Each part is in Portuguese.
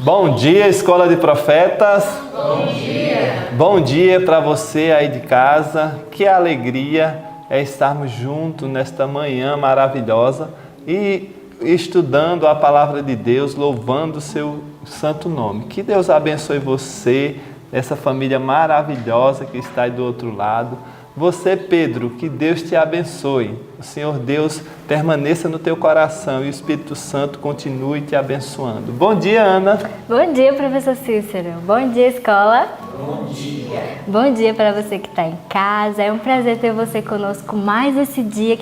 Bom dia, Escola de Profetas. Bom dia. Bom dia para você aí de casa. Que alegria é estarmos juntos nesta manhã maravilhosa e estudando a palavra de Deus, louvando o seu santo nome. Que Deus abençoe você, essa família maravilhosa que está aí do outro lado. Você, Pedro, que Deus te abençoe. O Senhor Deus permaneça no teu coração e o Espírito Santo continue te abençoando. Bom dia, Ana. Bom dia, professor Cícero. Bom dia, escola. Bom dia. Bom dia para você que está em casa. É um prazer ter você conosco mais esse dia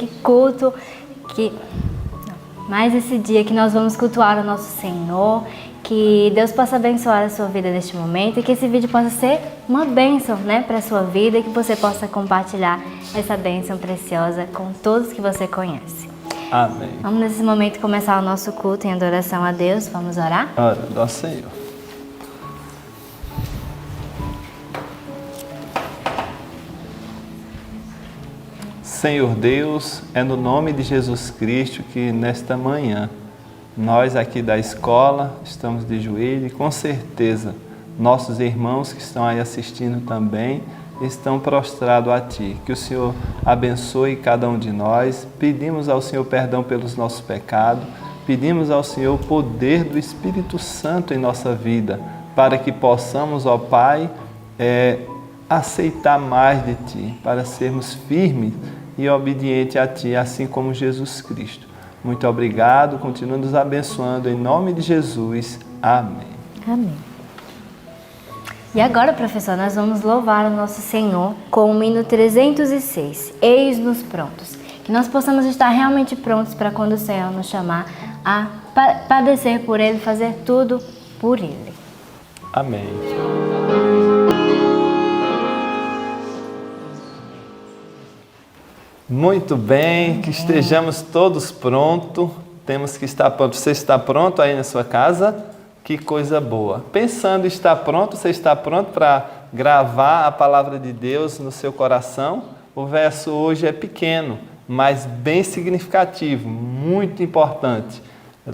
mais esse dia que nós vamos cultuar o nosso Senhor. Que Deus possa abençoar a sua vida neste momento e que esse vídeo possa ser uma bênção, para a sua vida e que você possa compartilhar essa bênção preciosa com todos que você conhece. Amém. Vamos nesse momento começar o nosso culto em adoração a Deus. Vamos orar? Ora, nosso Senhor. Senhor Deus, é no nome de Jesus Cristo que nesta manhã nós aqui da escola estamos de joelho e com certeza nossos irmãos que estão aí assistindo também estão prostrados a Ti. Que o Senhor abençoe cada um de nós. Pedimos ao Senhor perdão pelos nossos pecados. Pedimos ao Senhor o poder do Espírito Santo em nossa vida para que possamos, ó Pai, aceitar mais de Ti, para sermos firmes e obedientes a Ti, assim como Jesus Cristo. Muito obrigado, continua nos abençoando em nome de Jesus. Amém. Amém. E agora, professor, nós vamos louvar o nosso Senhor com o hino 306, Eis-nos prontos. Que nós possamos estar realmente prontos para quando o Senhor nos chamar a padecer por Ele, fazer tudo por Ele. Amém. Muito bem, que estejamos todos prontos. Temos que estar pronto. Você está pronto aí na sua casa? Que coisa boa. Pensando em estar pronto, você está pronto para gravar a palavra de Deus no seu coração? O verso hoje é pequeno, mas bem significativo, muito importante.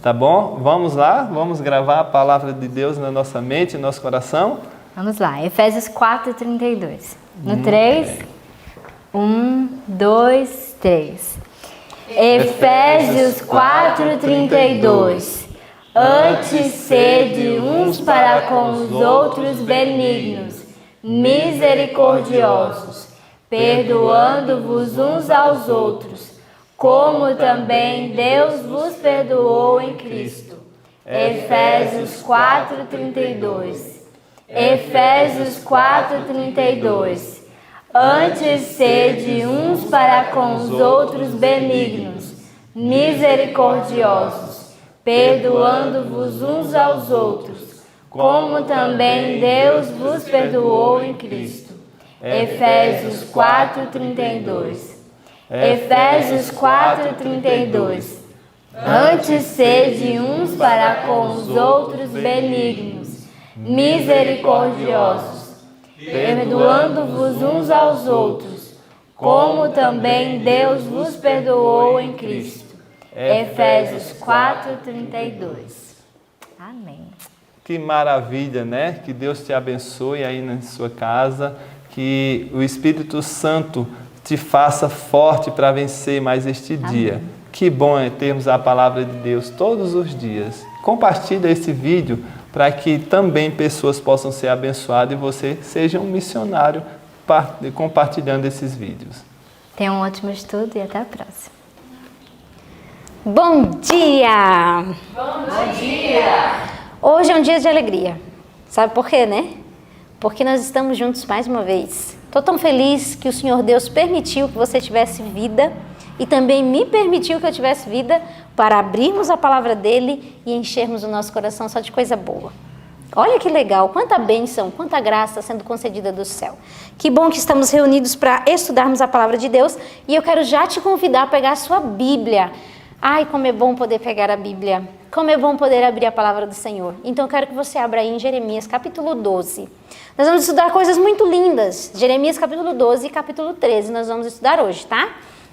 Tá bom? Vamos lá? Vamos gravar a palavra de Deus na nossa mente, no nosso coração? Vamos lá, Efésios 4:32. No 3, 1, 2, 3. Efésios 4:32. Antes sede uns para com os outros benignos, misericordiosos, perdoando-vos uns aos outros, como também Deus vos perdoou em Cristo. Efésios 4:32. Efésios 4:32. Antes sede uns para com os outros benignos, misericordiosos, perdoando-vos uns aos outros, como também Deus vos perdoou em Cristo. Efésios 4:32. Efésios 4:32. Antes sede uns para com os outros benignos, misericordiosos, perdoando-vos uns aos outros, como também Deus vos perdoou em Cristo. Efésios 4:32. Amém. Que maravilha, né? Que Deus te abençoe aí na sua casa, que o Espírito Santo te faça forte para vencer mais este dia. Amém. Que bom é termos a palavra de Deus todos os dias. Compartilha esse vídeo para que também pessoas possam ser abençoadas e você seja um missionário compartilhando esses vídeos. Tenha um ótimo estudo e até a próxima. Bom dia! Bom dia. Hoje é um dia de alegria. Sabe por quê, né? Porque nós estamos juntos mais uma vez. Estou tão feliz que o Senhor Deus permitiu que você tivesse vida e também me permitiu que eu tivesse vida para abrirmos a palavra dele e enchermos o nosso coração só de coisa boa. Olha que legal, quanta bênção, quanta graça sendo concedida do céu. Que bom que estamos reunidos para estudarmos a palavra de Deus e eu quero já te convidar a pegar a sua Bíblia. Ai, como é bom poder pegar a Bíblia. Como é bom poder abrir a palavra do Senhor. Então eu quero que você abra aí em Jeremias capítulo 12. Nós vamos estudar coisas muito lindas. Jeremias capítulo 12 e capítulo 13 nós vamos estudar hoje, tá?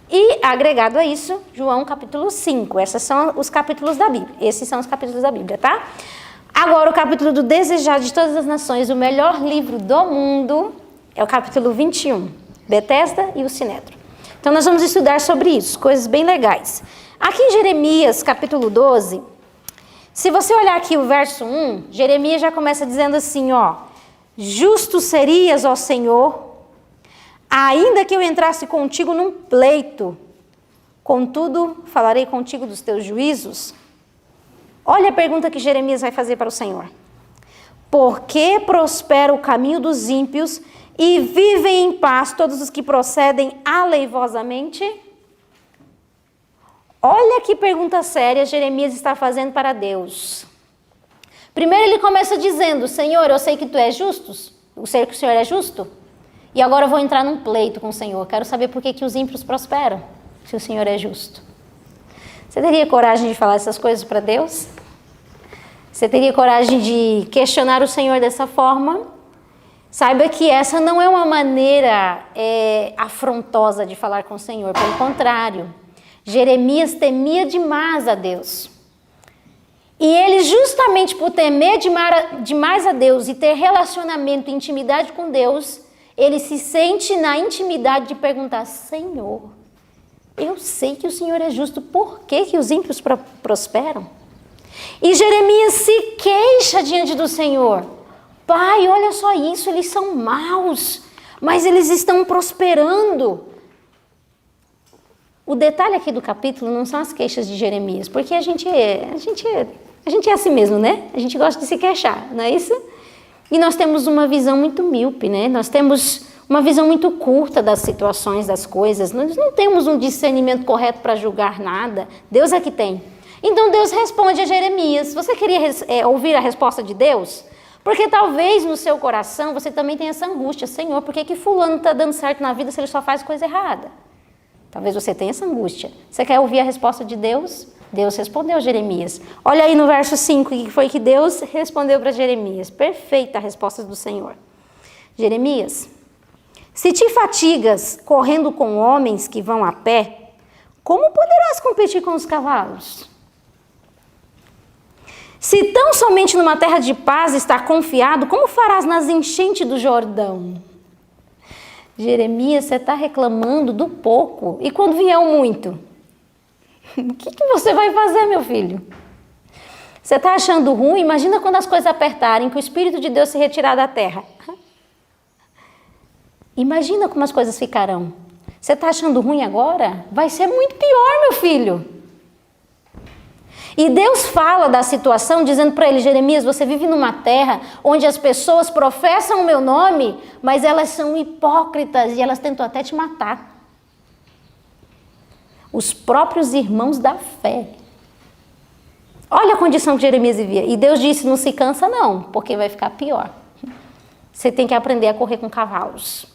E agregado a isso, João capítulo 5. Esses são os capítulos da Bíblia, tá? Agora, o capítulo do Desejado de Todas as Nações, o melhor livro do mundo, é o capítulo 21, Betesda e o Sinédrio. Então, nós vamos estudar sobre isso, coisas bem legais. Aqui em Jeremias, capítulo 12, se você olhar aqui o verso 1, Jeremias já começa dizendo assim, ó, justo serias, ó Senhor, ainda que eu entrasse contigo num pleito, contudo, falarei contigo dos teus juízos. Olha a pergunta que Jeremias vai fazer para o Senhor. Por que prospera o caminho dos ímpios e vivem em paz todos os que procedem aleivosamente? Olha que pergunta séria Jeremias está fazendo para Deus. Primeiro ele começa dizendo, Senhor, eu sei que tu és justo, eu sei que o Senhor é justo, e agora eu vou entrar num pleito com o Senhor. Quero saber por que os ímpios prosperam, se o Senhor é justo. Você teria coragem de falar essas coisas para Deus? Você teria coragem de questionar o Senhor dessa forma? Saiba que essa não é uma maneira afrontosa de falar com o Senhor. Pelo contrário, Jeremias temia demais a Deus. E ele, justamente por temer demais a Deus e ter relacionamento e intimidade com Deus, ele se sente na intimidade de perguntar, Senhor, eu sei que o Senhor é justo, por que os ímpios prosperam? E Jeremias se queixa diante do Senhor. Pai, olha só isso, eles são maus, mas eles estão prosperando. O detalhe aqui do capítulo não são as queixas de Jeremias, porque a gente é assim mesmo, né? A gente gosta de se queixar, não é isso? E nós temos uma visão muito míope, né? Nós temos uma visão muito curta das situações, das coisas. Nós não temos um discernimento correto para julgar nada. Deus é que tem. Então Deus responde a Jeremias. Você queria ouvir a resposta de Deus? Porque talvez no seu coração você também tenha essa angústia. Senhor, por que fulano está dando certo na vida se ele só faz coisa errada? Talvez você tenha essa angústia. Você quer ouvir a resposta de Deus? Deus respondeu a Jeremias. Olha aí no verso 5, que foi que Deus respondeu para Jeremias. Perfeita a resposta do Senhor. Jeremias, se te fatigas correndo com homens que vão a pé, como poderás competir com os cavalos? Se tão somente numa terra de paz está confiado, como farás nas enchentes do Jordão? Jeremias, você está reclamando do pouco, e quando vier o muito? O que você vai fazer, meu filho? Você está achando ruim? Imagina quando as coisas apertarem, que o Espírito de Deus se retirar da terra. Imagina como as coisas ficarão. Você está achando ruim agora? Vai ser muito pior, meu filho. E Deus fala da situação dizendo para ele, Jeremias, você vive numa terra onde as pessoas professam o meu nome, mas elas são hipócritas e elas tentam até te matar. Os próprios irmãos da fé. Olha a condição que Jeremias vivia. E Deus disse, não se cansa não, porque vai ficar pior. Você tem que aprender a correr com cavalos.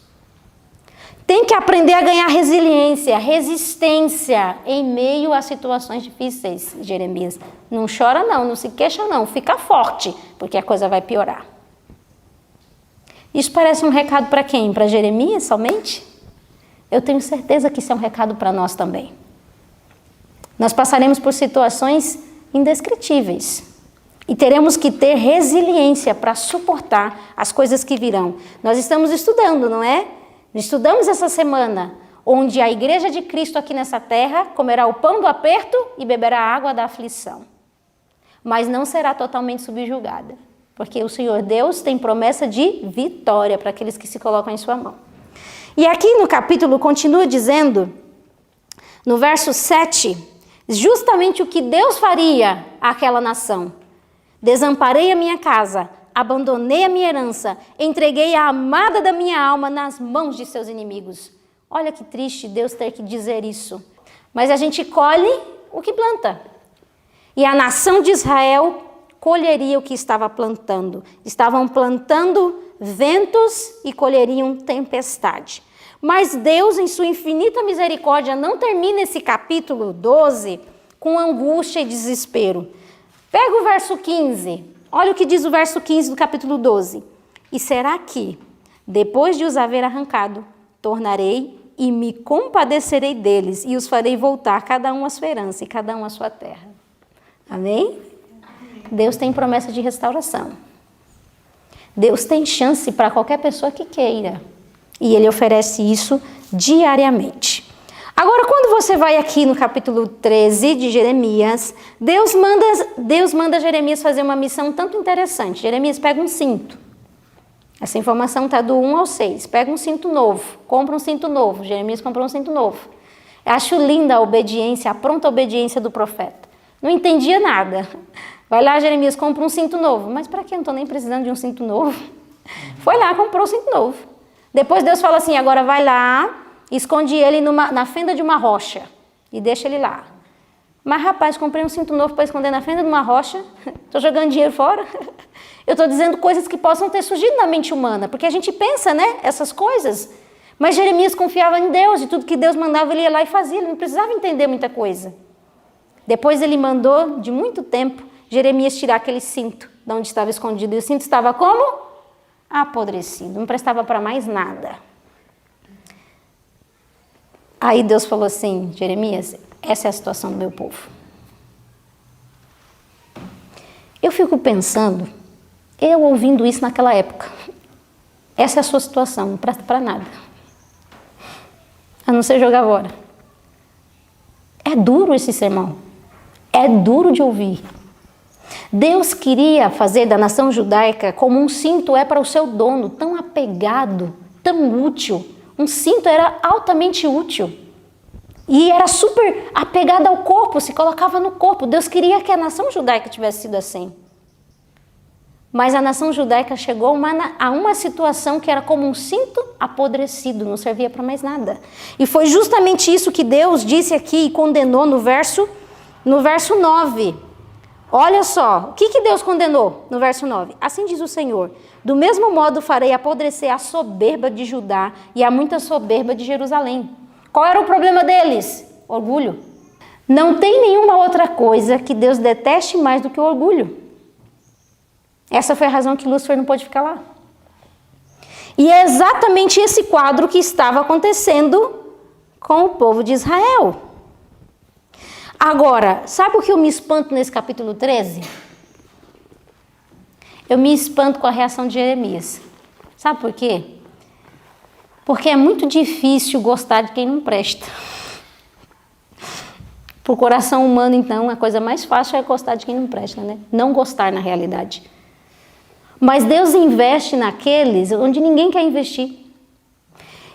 Tem que aprender a ganhar resiliência, resistência em meio a situações difíceis, Jeremias. Não chora não, não se queixa não, fica forte, porque a coisa vai piorar. Isso parece um recado para quem? Para Jeremias somente? Eu tenho certeza que isso é um recado para nós também. Nós passaremos por situações indescritíveis e teremos que ter resiliência para suportar as coisas que virão. Nós estamos estudando, não é? Estudamos essa semana, onde a igreja de Cristo aqui nessa terra comerá o pão do aperto e beberá a água da aflição. Mas não será totalmente subjugada, porque o Senhor Deus tem promessa de vitória para aqueles que se colocam em sua mão. E aqui no capítulo continua dizendo, no verso 7, justamente o que Deus faria àquela nação. Desamparei a minha casa, abandonei a minha herança, entreguei a amada da minha alma nas mãos de seus inimigos. Olha que triste Deus ter que dizer isso. Mas a gente colhe o que planta. E a nação de Israel colheria o que estava plantando. Estavam plantando ventos e colheriam tempestade. Mas Deus, em sua infinita misericórdia, não termina esse capítulo 12 com angústia e desespero. Pega o verso 15. Olha o que diz o verso 15 do capítulo 12. E será que, depois de os haver arrancado, tornarei e me compadecerei deles e os farei voltar, cada um à sua herança e cada um à sua terra. Amém? Deus tem promessa de restauração. Deus tem chance para qualquer pessoa que queira. E Ele oferece isso diariamente. Agora, quando você vai aqui no capítulo 13 de Jeremias, Deus manda Jeremias fazer uma missão tanto interessante. Jeremias pega um cinto. Essa informação está do 1 ao 6. Pega um cinto novo, compra um cinto novo. Jeremias comprou um cinto novo. Eu acho linda a obediência, a pronta obediência do profeta. Não entendia nada. Vai lá, Jeremias, compra um cinto novo. Mas para que? Eu não estou nem precisando de um cinto novo. Foi lá, comprou um cinto novo. Depois Deus fala assim, agora vai lá, esconde ele na fenda de uma rocha e deixa ele lá. Mas rapaz, comprei um cinto novo para esconder na fenda de uma rocha, estou jogando dinheiro fora. Eu estou dizendo coisas que possam ter surgido na mente humana, porque a gente pensa, né, essas coisas. Mas Jeremias confiava em Deus e tudo que Deus mandava ele ia lá e fazia, ele não precisava entender muita coisa. Depois ele mandou, de muito tempo, Jeremias tirar aquele cinto de onde estava escondido. E o cinto estava como? Apodrecido, não prestava para mais nada. Aí Deus falou assim, Jeremias, essa é a situação do meu povo. Eu fico pensando, eu ouvindo isso naquela época, essa é a sua situação, não presta para nada. A não ser jogar fora. É duro esse sermão, é duro de ouvir. Deus queria fazer da nação judaica como um cinto é para o seu dono, tão apegado, tão útil. Um cinto era altamente útil. E era super apegado ao corpo, se colocava no corpo. Deus queria que a nação judaica tivesse sido assim. Mas a nação judaica chegou a uma situação que era como um cinto apodrecido, não servia para mais nada. E foi justamente isso que Deus disse aqui e condenou no verso 9. Olha só, o que Deus condenou no verso 9? Assim diz o Senhor, do mesmo modo farei apodrecer a soberba de Judá e a muita soberba de Jerusalém. Qual era o problema deles? Orgulho. Não tem nenhuma outra coisa que Deus deteste mais do que o orgulho. Essa foi a razão que Lúcifer não pôde ficar lá. E é exatamente esse quadro que estava acontecendo com o povo de Israel. Agora, sabe o que eu me espanto nesse capítulo 13? Eu me espanto com a reação de Jeremias. Sabe por quê? Porque é muito difícil gostar de quem não presta. Para o coração humano, então, a coisa mais fácil é gostar de quem não presta, né? Não gostar, na realidade. Mas Deus investe naqueles onde ninguém quer investir.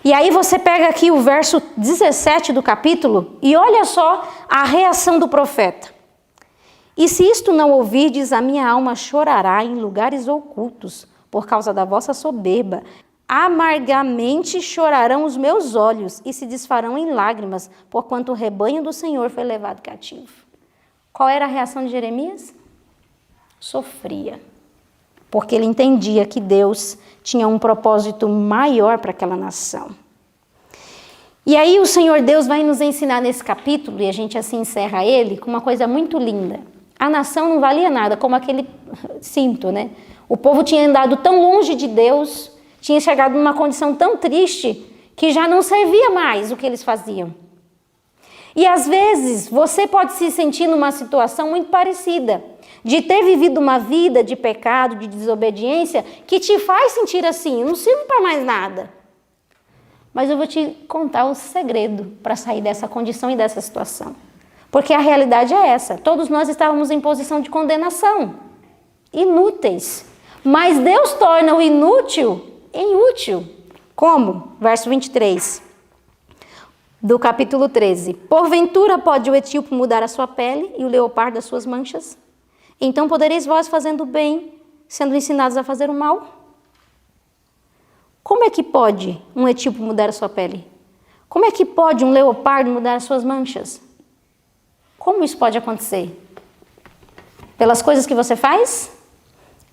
E aí você pega aqui o verso 17 do capítulo e olha só a reação do profeta. E se isto não ouvirdes, a minha alma chorará em lugares ocultos, por causa da vossa soberba. Amargamente chorarão os meus olhos e se desfarão em lágrimas, porquanto o rebanho do Senhor foi levado cativo. Qual era a reação de Jeremias? Sofria. Porque ele entendia que Deus tinha um propósito maior para aquela nação. E aí o Senhor Deus vai nos ensinar nesse capítulo, e a gente assim encerra ele, com uma coisa muito linda. A nação não valia nada, como aquele cinto, né? O povo tinha andado tão longe de Deus, tinha chegado numa condição tão triste, que já não servia mais o que eles faziam. E às vezes você pode se sentir numa situação muito parecida, de ter vivido uma vida de pecado, de desobediência, que te faz sentir assim, eu não sirvo para mais nada. Mas eu vou te contar o segredo para sair dessa condição e dessa situação. Porque a realidade é essa, todos nós estávamos em posição de condenação, inúteis. Mas Deus torna o inútil em útil. Como? Verso 23 do capítulo 13. Porventura pode o etíope mudar a sua pele e o leopardo as suas manchas? Então podereis vós, fazendo o bem, sendo ensinados a fazer o mal? Como é que pode um etíope mudar a sua pele? Como é que pode um leopardo mudar as suas manchas? Como isso pode acontecer? Pelas coisas que você faz?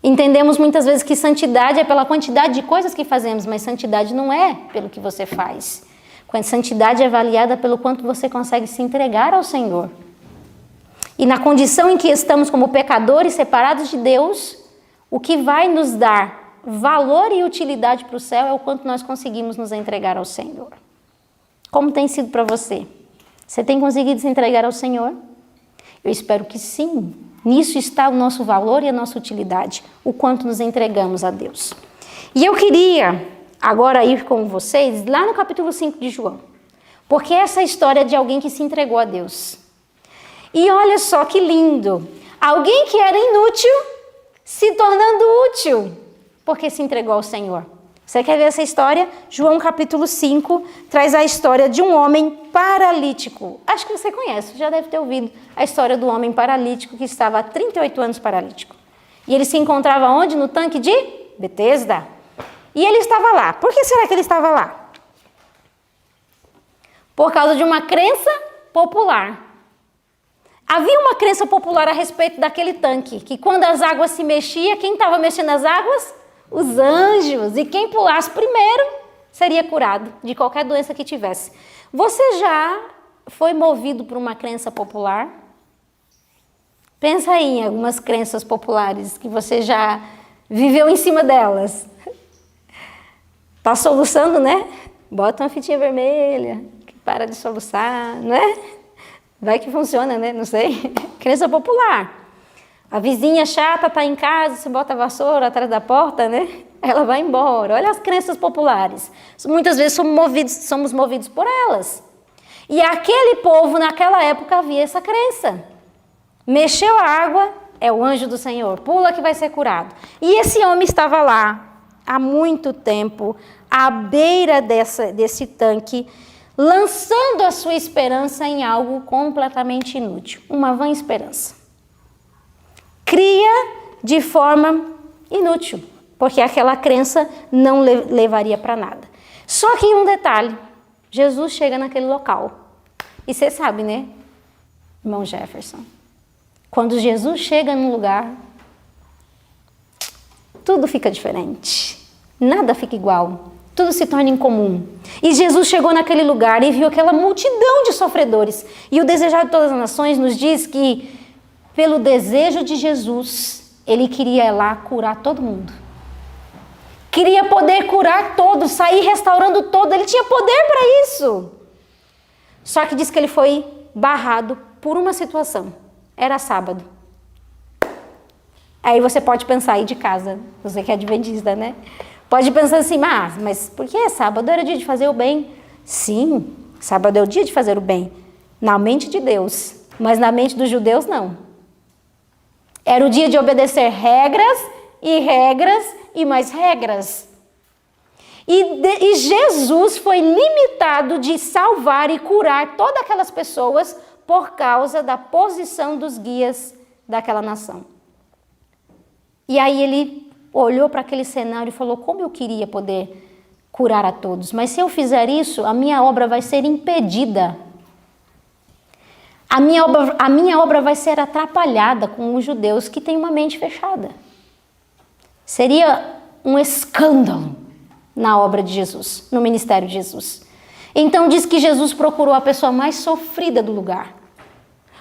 Entendemos muitas vezes que santidade é pela quantidade de coisas que fazemos, mas santidade não é pelo que você faz. Quando santidade é avaliada pelo quanto você consegue se entregar ao Senhor. E na condição em que estamos como pecadores separados de Deus, o que vai nos dar valor e utilidade para o céu é o quanto nós conseguimos nos entregar ao Senhor. Como tem sido para você? Você tem conseguido se entregar ao Senhor? Eu espero que sim. Nisso está o nosso valor e a nossa utilidade, o quanto nos entregamos a Deus. E eu queria agora ir com vocês lá no capítulo 5 de João, porque essa é a história de alguém que se entregou a Deus. E olha só que lindo, alguém que era inútil se tornando útil, porque se entregou ao Senhor. Você quer ver essa história? João capítulo 5 traz a história de um homem paralítico. Acho que você conhece, já deve ter ouvido a história do homem paralítico que estava há 38 anos paralítico. E ele se encontrava onde? No tanque de Betesda. E ele estava lá. Por que será que ele estava lá? Por causa de uma crença popular. Havia uma crença popular a respeito daquele tanque, que quando as águas se mexiam, quem estava mexendo as águas? Os anjos. E quem pulasse primeiro seria curado de qualquer doença que tivesse. Você já foi movido por uma crença popular? Pensa aí em algumas crenças populares que você já viveu em cima delas. Tá soluçando, né? Bota uma fitinha vermelha, que para de soluçar, não é? Vai que funciona, né? Não sei. Crença popular. A vizinha chata tá em casa, você bota a vassoura atrás da porta, né? Ela vai embora. Olha as crenças populares. Muitas vezes somos movidos por elas. E aquele povo, naquela época, havia essa crença. Mexeu a água, é o anjo do Senhor. Pula que vai ser curado. E esse homem estava lá há muito tempo, à beira desse tanque, lançando a sua esperança em algo completamente inútil, uma vã esperança. Cria de forma inútil, porque aquela crença não levaria para nada. Só que um detalhe, Jesus chega naquele local. E você sabe, né, irmão Jefferson? Quando Jesus chega num lugar, tudo fica diferente. Nada fica igual. Tudo se torna incomum. E Jesus chegou naquele lugar e viu aquela multidão de sofredores. E o desejado de todas as nações nos diz que, pelo desejo de Jesus, ele queria ir lá curar todo mundo. Queria poder curar todos, sair restaurando todo. Ele tinha poder para isso. Só que diz que ele foi barrado por uma situação. Era sábado. Aí você pode pensar aí de casa, você que é adventista, né? Pode pensar assim, mas por que sábado era dia de fazer o bem? Sim, sábado é o dia de fazer o bem. Na mente de Deus, mas na mente dos judeus não. Era o dia de obedecer regras e mais regras. E Jesus foi limitado de salvar e curar todas aquelas pessoas por causa da posição dos guias daquela nação. E aí ele olhou para aquele cenário e falou, como eu queria poder curar a todos, mas se eu fizer isso, a minha obra vai ser impedida. A minha obra vai ser atrapalhada com os judeus que têm uma mente fechada. Seria um escândalo na obra de Jesus, no ministério de Jesus. Então diz que Jesus procurou a pessoa mais sofrida do lugar.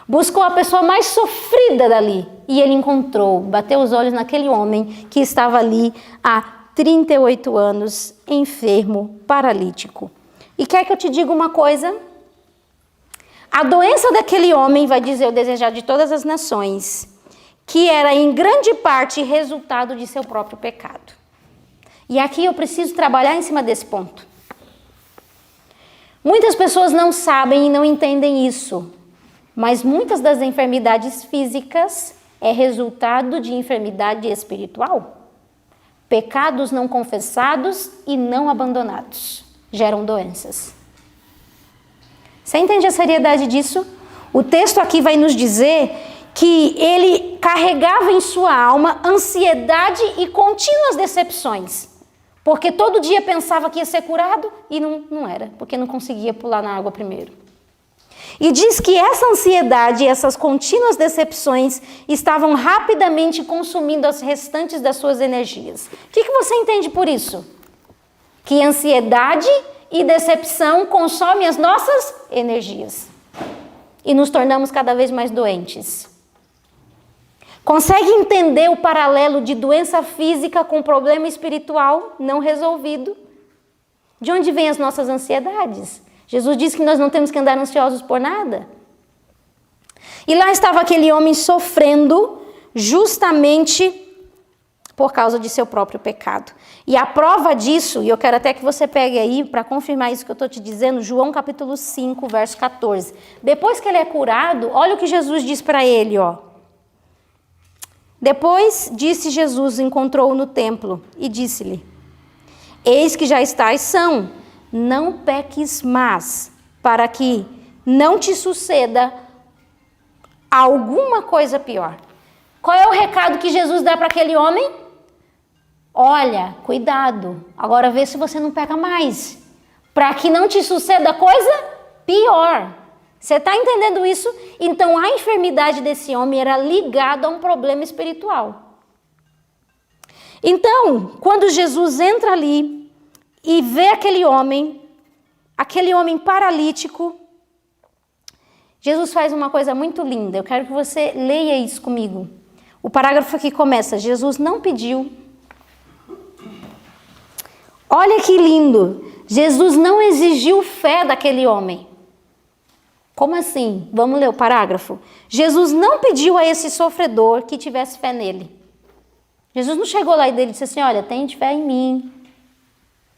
Buscou a pessoa mais sofrida dali. E ele encontrou, bateu os olhos naquele homem que estava ali há 38 anos, enfermo, paralítico. E quer que eu te diga uma coisa? A doença daquele homem, vai dizer o desejado de todas as nações, que era em grande parte resultado de seu próprio pecado. E aqui eu preciso trabalhar em cima desse ponto. Muitas pessoas não sabem e não entendem isso, mas muitas das enfermidades físicas é resultado de enfermidade espiritual. Pecados não confessados e não abandonados geram doenças. Você entende a seriedade disso? O texto aqui vai nos dizer que ele carregava em sua alma ansiedade e contínuas decepções. Porque todo dia pensava que ia ser curado e não era, porque não conseguia pular na água primeiro. E diz que essa ansiedade e essas contínuas decepções estavam rapidamente consumindo as restantes das suas energias. O que você entende por isso? Que ansiedade e decepção consomem as nossas energias. E nos tornamos cada vez mais doentes. Consegue entender o paralelo de doença física com problema espiritual não resolvido? De onde vêm as nossas ansiedades? Jesus disse que nós não temos que andar ansiosos por nada. E lá estava aquele homem sofrendo justamente por causa de seu próprio pecado. E a prova disso, e eu quero até que você pegue aí para confirmar isso que eu estou te dizendo, João capítulo 5, verso 14. Depois que ele é curado, olha o que Jesus diz para ele, ó. Depois disse Jesus, encontrou-o no templo e disse-lhe: eis que já estás são, não peques mais, para que não te suceda alguma coisa pior. Qual é o recado que Jesus dá para aquele homem? Olha, cuidado, agora vê se você não peca mais, para que não te suceda coisa pior. Você está entendendo isso? Então a enfermidade desse homem era ligada a um problema espiritual. Então, quando Jesus entra ali e vê aquele homem paralítico, Jesus faz uma coisa muito linda. Eu quero que você leia isso comigo. O parágrafo aqui começa: Jesus não pediu. Olha que lindo. Jesus não exigiu fé daquele homem. Como assim? Vamos ler o parágrafo. Jesus não pediu a esse sofredor que tivesse fé nele. Jesus não chegou lá e dele disse assim: olha, tende fé em mim.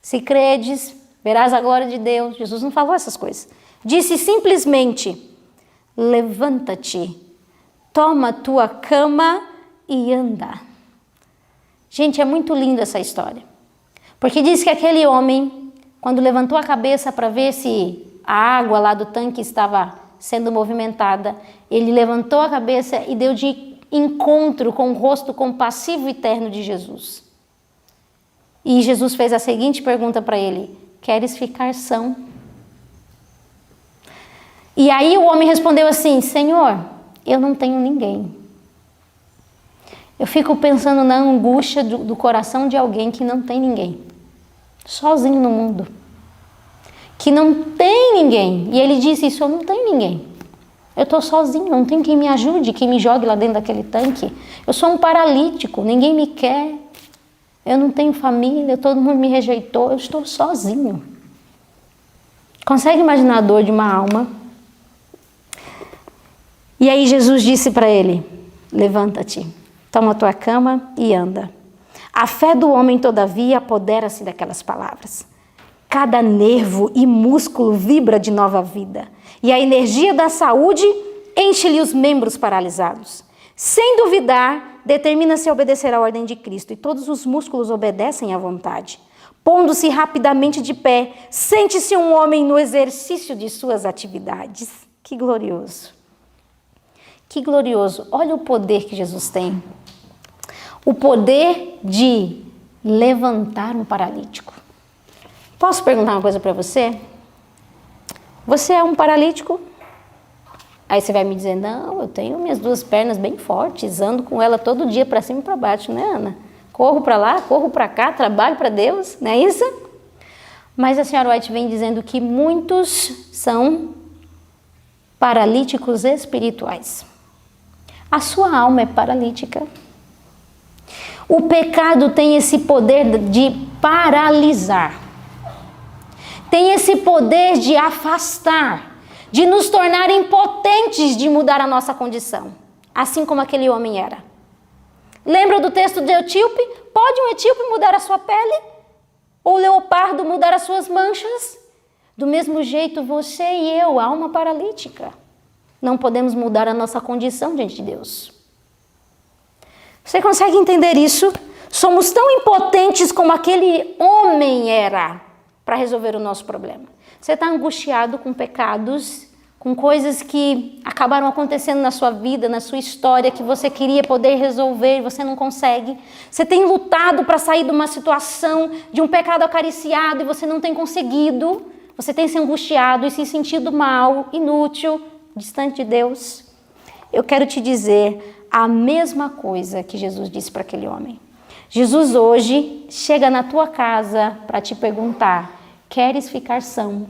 Se credes, verás a glória de Deus. Jesus não falou essas coisas. Disse simplesmente: levanta-te, toma tua cama e anda. Gente, é muito linda essa história. Porque diz que aquele homem, quando levantou a cabeça para ver se a água lá do tanque estava sendo movimentada, ele levantou a cabeça e deu de encontro com o rosto compassivo e terno de Jesus. E Jesus fez a seguinte pergunta para ele: queres ficar são? E aí o homem respondeu assim: Senhor, eu não tenho ninguém. Eu fico pensando na angústia do coração de alguém que não tem ninguém, sozinho no mundo, que não tem ninguém. E ele disse isso: eu não tenho ninguém. Eu estou sozinho, não tem quem me ajude, quem me jogue lá dentro daquele tanque. Eu sou um paralítico, ninguém me quer. Eu não tenho família, todo mundo me rejeitou, eu estou sozinho. Consegue imaginar a dor de uma alma? E aí Jesus disse para ele: levanta-te, toma a tua cama e anda. A fé do homem, todavia, apodera-se daquelas palavras. Cada nervo e músculo vibra de nova vida, e a energia da saúde enche-lhe os membros paralisados. Sem duvidar, determina-se a obedecer à ordem de Cristo, e todos os músculos obedecem à vontade. Pondo-se rapidamente de pé, sente-se um homem no exercício de suas atividades. Que glorioso! Que glorioso! Olha o poder que Jesus tem. O poder de levantar um paralítico. Posso perguntar uma coisa para você? Você é um paralítico? Aí você vai me dizer: não, eu tenho minhas duas pernas bem fortes, ando com ela todo dia para cima e para baixo, né, Ana? Corro para lá, corro para cá, trabalho para Deus, não é isso? Mas a senhora White vem dizendo que muitos são paralíticos espirituais. A sua alma é paralítica. O pecado tem esse poder de paralisar. Tem esse poder de afastar, de nos tornar impotentes de mudar a nossa condição, assim como aquele homem era. Lembra do texto de etíope? Pode um etíope mudar a sua pele? Ou o leopardo mudar as suas manchas? Do mesmo jeito, você e eu, alma paralítica, não podemos mudar a nossa condição diante de Deus. Você consegue entender isso? Somos tão impotentes como aquele homem era para resolver o nosso problema. Você está angustiado com pecados, com coisas que acabaram acontecendo na sua vida, na sua história, que você queria poder resolver e você não consegue. Você tem lutado para sair de uma situação, de um pecado acariciado e você não tem conseguido. Você tem se angustiado e se sentido mal, inútil, distante de Deus. Eu quero te dizer a mesma coisa que Jesus disse para aquele homem. Jesus hoje chega na tua casa para te perguntar: queres ficar são?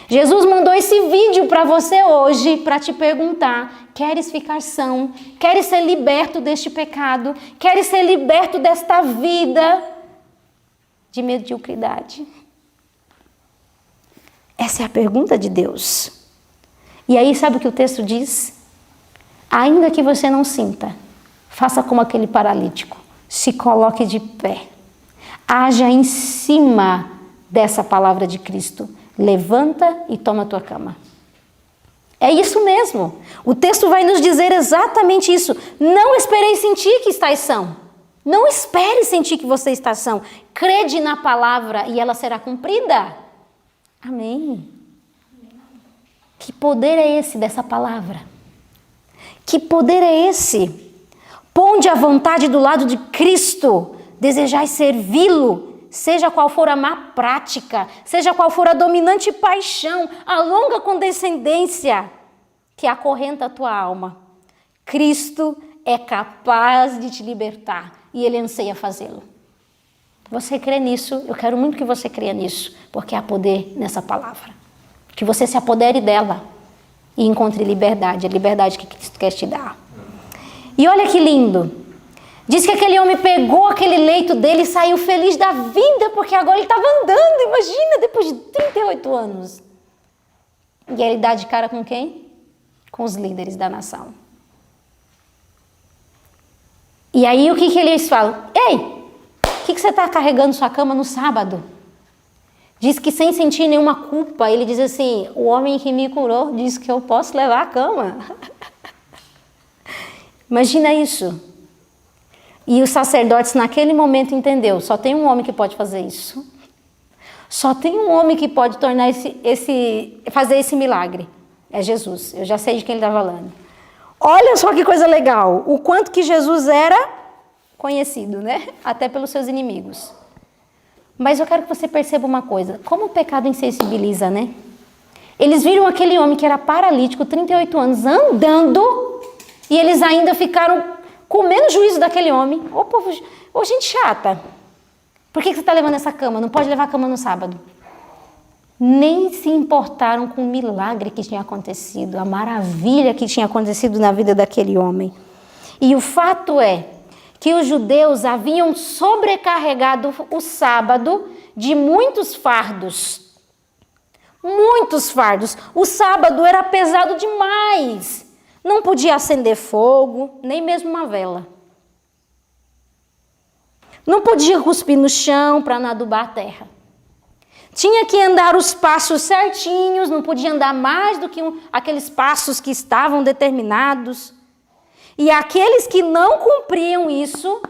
Jesus mandou esse vídeo para você hoje para te perguntar: queres ficar são? Queres ser liberto deste pecado? Queres ser liberto desta vida de mediocridade? Essa é a pergunta de Deus. E aí sabe o que o texto diz? Ainda que você não sinta, faça como aquele paralítico. Se coloque de pé. Haja em cima dessa palavra de Cristo. Levanta e toma a tua cama. É isso mesmo. O texto vai nos dizer exatamente isso. Não esperei sentir que estáis são. Não espere sentir que você está são. Crede na palavra e ela será cumprida. Amém. Que poder é esse dessa palavra? Que poder é esse? Ponde a vontade do lado de Cristo. Desejais servi-lo. Seja qual for a má prática, seja qual for a dominante paixão, a longa condescendência que acorrenta a tua alma. Cristo é capaz de te libertar e Ele anseia fazê-lo. Você crê nisso? Eu quero muito que você creia nisso, porque há poder nessa palavra. Que você se apodere dela e encontre liberdade, a liberdade que Cristo quer te dar. E olha que lindo. Diz que aquele homem pegou aquele leito dele e saiu feliz da vida, porque agora ele estava andando, imagina, depois de 38 anos. E ele dá de cara com quem? Com os líderes da nação. E aí o que eles falam? Ei, o que você está carregando sua cama no sábado? Diz que sem sentir nenhuma culpa, ele diz assim, o homem que me curou diz que eu posso levar a cama. Imagina isso. E os sacerdotes naquele momento entendeu, só tem um homem que pode fazer isso. Só tem um homem que pode tornar fazer esse milagre. É Jesus. Eu já sei de quem ele está falando. Olha só que coisa legal. O quanto que Jesus era conhecido, né? Até pelos seus inimigos. Mas eu quero que você perceba uma coisa. Como o pecado insensibiliza, né? Eles viram aquele homem que era paralítico, 38 anos, andando, e eles ainda ficaram com menos juízo daquele homem. Ô povo, ô gente chata. Por que você está levando essa cama? Não pode levar a cama no sábado. Nem se importaram com o milagre que tinha acontecido, a maravilha que tinha acontecido na vida daquele homem. E o fato é que os judeus haviam sobrecarregado o sábado de muitos fardos. Muitos fardos. O sábado era pesado demais. Não podia acender fogo, nem mesmo uma vela. Não podia cuspir no chão para não adubar a terra. Tinha que andar os passos certinhos, não podia andar mais do que aqueles passos que estavam determinados. E aqueles que não cumpriam isso,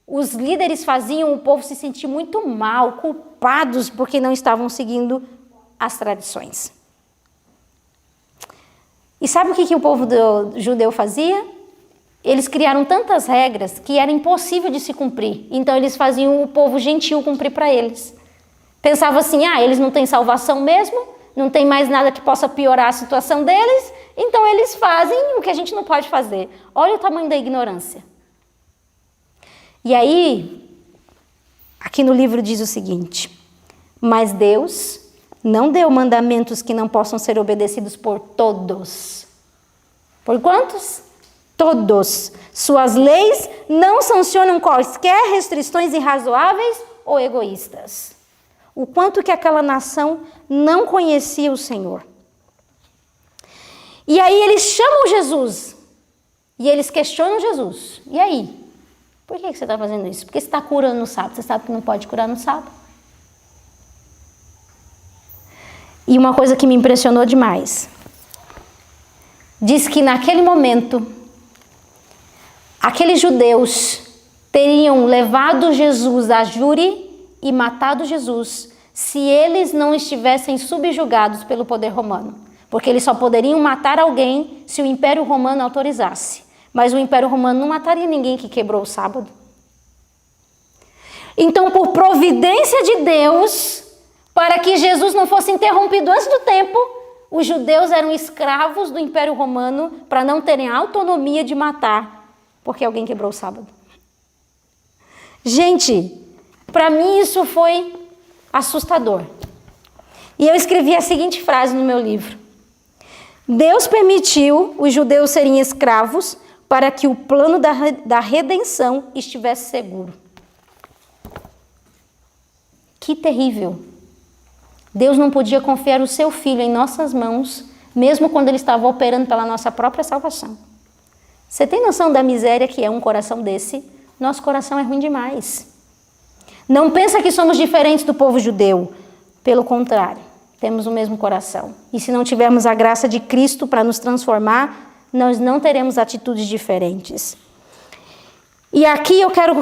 os líderes faziam o povo se sentir muito mal, culpados porque não estavam seguindo as tradições. E sabe o que o povo judeu fazia? Eles criaram tantas regras que era impossível de se cumprir. Então eles faziam o povo gentil cumprir para eles. Pensavam assim, eles não têm salvação mesmo, não tem mais nada que possa piorar a situação deles, então eles fazem o que a gente não pode fazer. Olha o tamanho da ignorância. E aí, aqui no livro diz o seguinte, mas Deus não deu mandamentos que não possam ser obedecidos por todos. Por quantos? Todos. Suas leis não sancionam quaisquer restrições irrazoáveis ou egoístas. O quanto que aquela nação não conhecia o Senhor. E aí eles chamam Jesus. E eles questionam Jesus. E aí? Por que você está fazendo isso? Porque você está curando no sábado. Você sabe que não pode curar no sábado. E uma coisa que me impressionou demais. Diz que naquele momento, aqueles judeus teriam levado Jesus a júri e matado Jesus se eles não estivessem subjugados pelo poder romano. Porque eles só poderiam matar alguém se o Império Romano autorizasse. Mas o Império Romano não mataria ninguém que quebrou o sábado. Então, por providência de Deus, para que Jesus não fosse interrompido antes do tempo, os judeus eram escravos do Império Romano para não terem a autonomia de matar, porque alguém quebrou o sábado. Gente, para mim isso foi assustador. E eu escrevi a seguinte frase no meu livro. Deus permitiu os judeus serem escravos para que o plano da redenção estivesse seguro. Que terrível! Deus não podia confiar o seu filho em nossas mãos, mesmo quando ele estava operando pela nossa própria salvação. Você tem noção da miséria que é um coração desse? Nosso coração é ruim demais. Não pensa que somos diferentes do povo judeu. Pelo contrário, temos o mesmo coração. E se não tivermos a graça de Cristo para nos transformar, nós não teremos atitudes diferentes. E aqui eu quero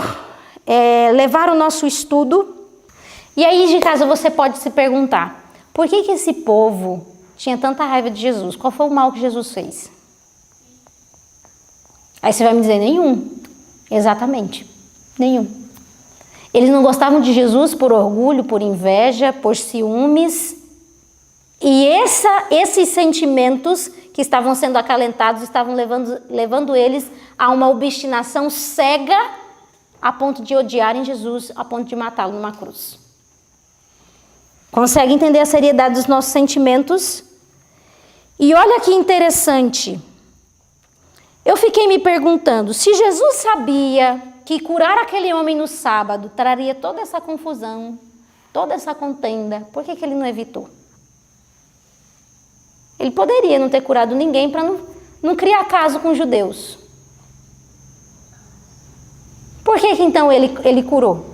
levar o nosso estudo. E aí de casa você pode se perguntar, por que esse povo tinha tanta raiva de Jesus? Qual foi o mal que Jesus fez? Aí você vai me dizer, nenhum. Exatamente, nenhum. Eles não gostavam de Jesus por orgulho, por inveja, por ciúmes. E esses sentimentos que estavam sendo acalentados estavam levando eles a uma obstinação cega a ponto de odiarem Jesus, a ponto de matá-lo numa cruz. Consegue entender a seriedade dos nossos sentimentos? E olha que interessante. Eu fiquei me perguntando, se Jesus sabia que curar aquele homem no sábado traria toda essa confusão, toda essa contenda, por que ele não evitou? Ele poderia não ter curado ninguém para não criar caso com os judeus. Por que então ele curou?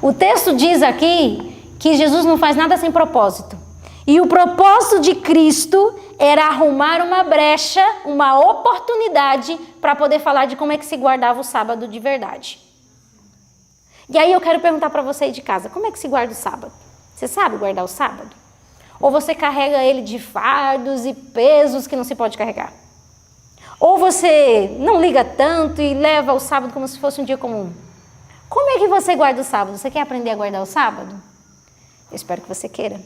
O texto diz aqui que Jesus não faz nada sem propósito. E o propósito de Cristo era arrumar uma brecha, uma oportunidade para poder falar de como é que se guardava o sábado de verdade. E aí eu quero perguntar para você aí de casa, como é que se guarda o sábado? Você sabe guardar o sábado? Ou você carrega ele de fardos e pesos que não se pode carregar? Ou você não liga tanto e leva o sábado como se fosse um dia comum? Como é que você guarda o sábado? Você quer aprender a guardar o sábado? Eu espero que você queira.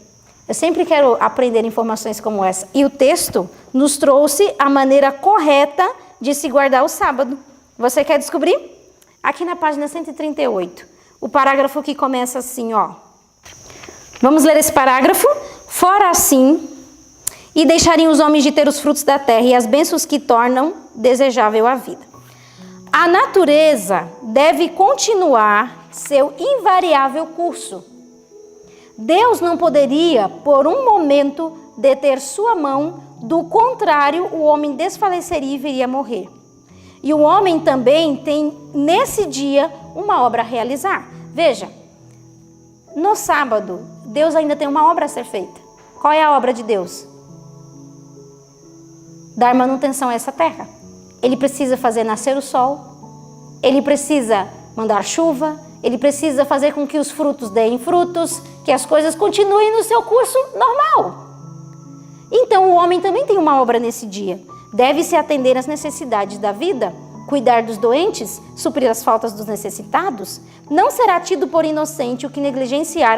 Eu sempre quero aprender informações como essa. E o texto nos trouxe a maneira correta de se guardar o sábado. Você quer descobrir? Aqui na página 138, o parágrafo que começa assim, ó. Vamos ler esse parágrafo? Fora assim, e deixariam os homens de ter os frutos da terra e as bênçãos que tornam desejável a vida. A natureza deve continuar seu invariável curso. Deus não poderia, por um momento, deter sua mão, do contrário, o homem desfaleceria e viria a morrer. E o homem também tem, nesse dia, uma obra a realizar. Veja, no sábado, Deus ainda tem uma obra a ser feita. Qual é a obra de Deus? Dar manutenção a essa terra. Ele precisa fazer nascer o sol, ele precisa mandar chuva, ele precisa fazer com que os frutos deem frutos, que as coisas continuem no seu curso normal. Então o homem também tem uma obra nesse dia. Deve-se atender às necessidades da vida, cuidar dos doentes, suprir as faltas dos necessitados. Não será tido por inocente o que negligenciar,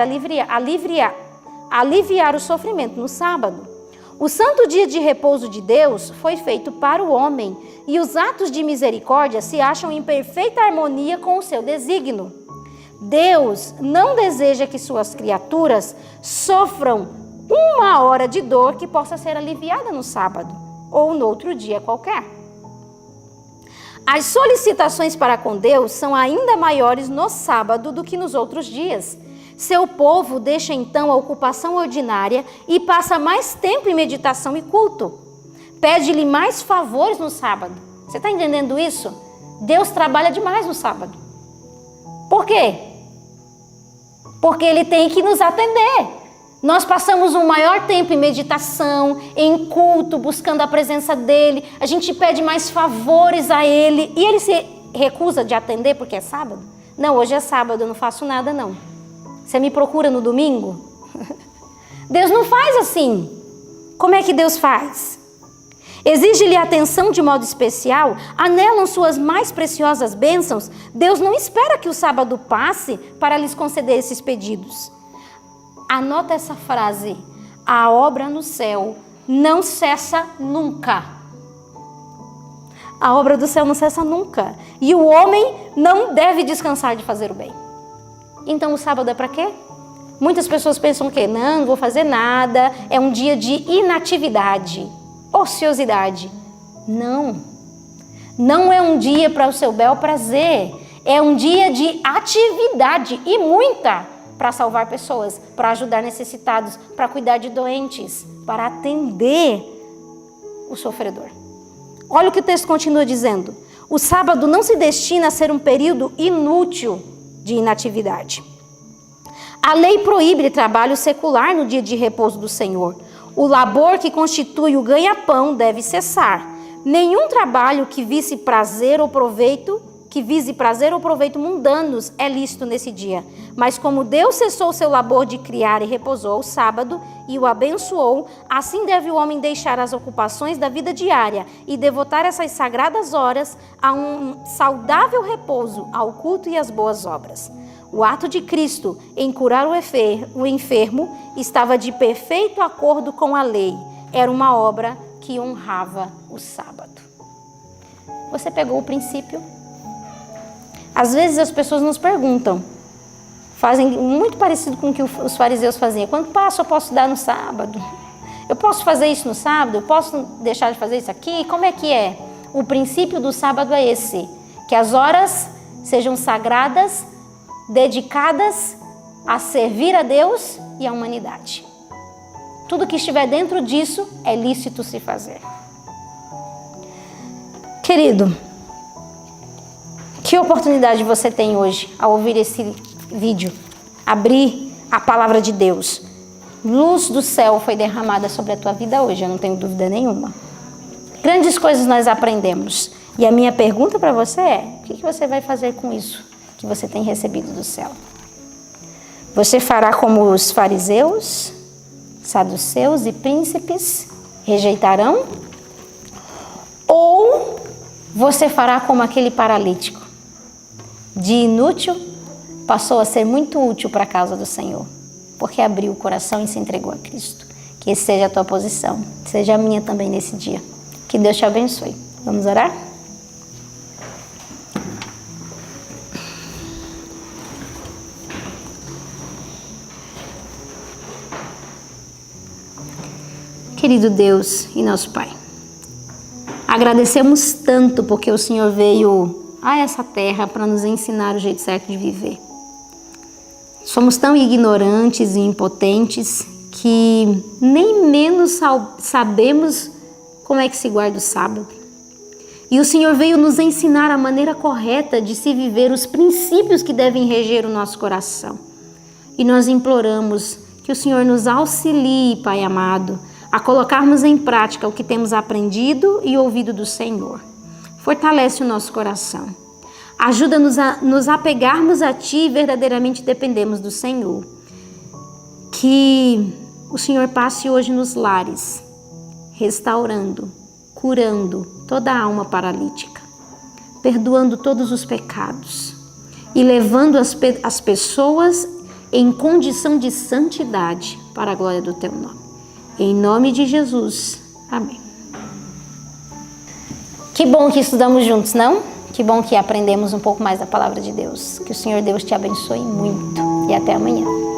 aliviar o sofrimento no sábado. O santo dia de repouso de Deus foi feito para o homem, e os atos de misericórdia se acham em perfeita harmonia com o seu desígnio. Deus não deseja que suas criaturas sofram uma hora de dor que possa ser aliviada no sábado ou no outro dia qualquer. As solicitações para com Deus são ainda maiores no sábado do que nos outros dias. Seu povo deixa então a ocupação ordinária e passa mais tempo em meditação e culto. Pede-lhe mais favores no sábado. Você está entendendo isso? Deus trabalha demais no sábado. Por quê? Porque Ele tem que nos atender. Nós passamos um maior tempo em meditação, em culto, buscando a presença dEle. A gente pede mais favores a Ele. E Ele se recusa de atender porque é sábado? Não, hoje é sábado, eu não faço nada não. Você me procura no domingo? Deus não faz assim. Como é que Deus faz? Exige-lhe atenção de modo especial, anelam suas mais preciosas bênçãos. Deus não espera que o sábado passe para lhes conceder esses pedidos. Anota essa frase: a obra no céu não cessa nunca. A obra do céu não cessa nunca. E o homem não deve descansar de fazer o bem. Então o sábado é para quê? Muitas pessoas pensam que não vou fazer nada, é um dia de inatividade, ociosidade. Não, não é um dia para o seu bel prazer, é um dia de atividade e muita, para salvar pessoas, para ajudar necessitados, para cuidar de doentes, para atender o sofredor. Olha o que o texto continua dizendo. O sábado não se destina a ser um período inútil de inatividade. A lei proíbe trabalho secular no dia de repouso do Senhor. O labor que constitui o ganha-pão deve cessar. Nenhum trabalho que vise prazer ou proveito mundanos é lícito nesse dia. Mas como Deus cessou o seu labor de criar e repousou o sábado e o abençoou, assim deve o homem deixar as ocupações da vida diária e devotar essas sagradas horas a um saudável repouso, ao culto e às boas obras. O ato de Cristo em curar o enfermo estava de perfeito acordo com a lei. Era uma obra que honrava o sábado. Você pegou o princípio? Às vezes as pessoas nos perguntam, fazem muito parecido com o que os fariseus faziam. Quanto passo eu posso dar no sábado? Eu posso fazer isso no sábado? Eu posso deixar de fazer isso aqui? Como é que é? O princípio do sábado é esse, que as horas sejam sagradas, dedicadas a servir a Deus e à humanidade. Tudo que estiver dentro disso é lícito se fazer. Querido, que oportunidade você tem hoje ao ouvir esse vídeo? Abrir a palavra de Deus. Luz do céu foi derramada sobre a tua vida hoje, eu não tenho dúvida nenhuma. Grandes coisas nós aprendemos. E a minha pergunta para você é, o que você vai fazer com isso que você tem recebido do céu? Você fará como os fariseus, saduceus e príncipes rejeitarão? Ou você fará como aquele paralítico? De inútil, passou a ser muito útil para a causa do Senhor, porque abriu o coração e se entregou a Cristo. Que essa seja a tua posição, seja a minha também nesse dia. Que Deus te abençoe. Vamos orar? Querido Deus e nosso Pai, agradecemos tanto porque o Senhor veio a essa terra para nos ensinar o jeito certo de viver. Somos tão ignorantes e impotentes que nem menos sabemos como é que se guarda o sábado. E o Senhor veio nos ensinar a maneira correta de se viver, os princípios que devem reger o nosso coração. E nós imploramos que o Senhor nos auxilie, Pai amado, a colocarmos em prática o que temos aprendido e ouvido do Senhor. Fortalece o nosso coração. Ajuda-nos a nos apegarmos a Ti e verdadeiramente dependemos do Senhor. Que o Senhor passe hoje nos lares, restaurando, curando toda a alma paralítica, perdoando todos os pecados e levando as pessoas em condição de santidade para a glória do Teu nome. Em nome de Jesus. Amém. Que bom que estudamos juntos, não? Que bom que aprendemos um pouco mais da palavra de Deus. Que o Senhor Deus te abençoe muito. E até amanhã.